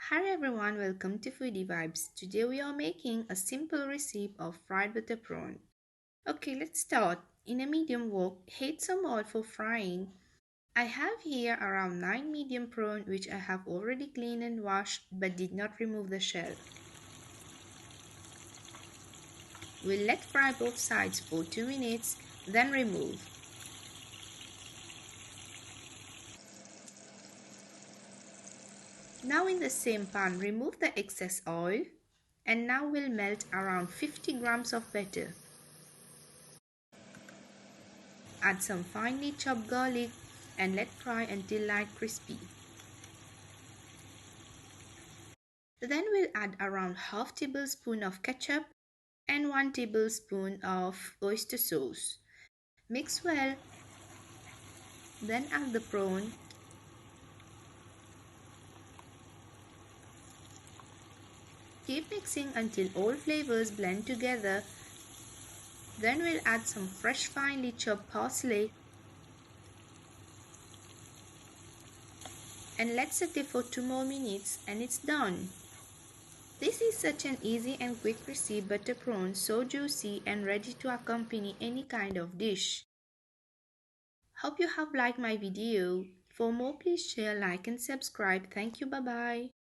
Hi everyone, welcome to FoodyVibes. Today we are making a simple recipe of fried butter prawn. Okay, let's start. In a medium wok, heat some oil for frying. I have here around 9 medium prawn which I have already cleaned and washed but did not remove the shell. We'll let fry both sides for 2 minutes, then remove. Now in the same pan, remove the excess oil and now we'll melt around 50 grams of butter. Add some finely chopped garlic and let fry until light crispy. Then we'll add around half tablespoon of ketchup and 1 tablespoon of oyster sauce. Mix well, then add the prawn. Keep mixing until all flavors blend together. Then we'll add some fresh finely chopped parsley and let saute for 2 more minutes and it's done. This is such an easy and quick recipe butter prawn, so juicy and ready to accompany any kind of dish. Hope you have liked my video. For more please share, like and subscribe. Thank you, bye bye.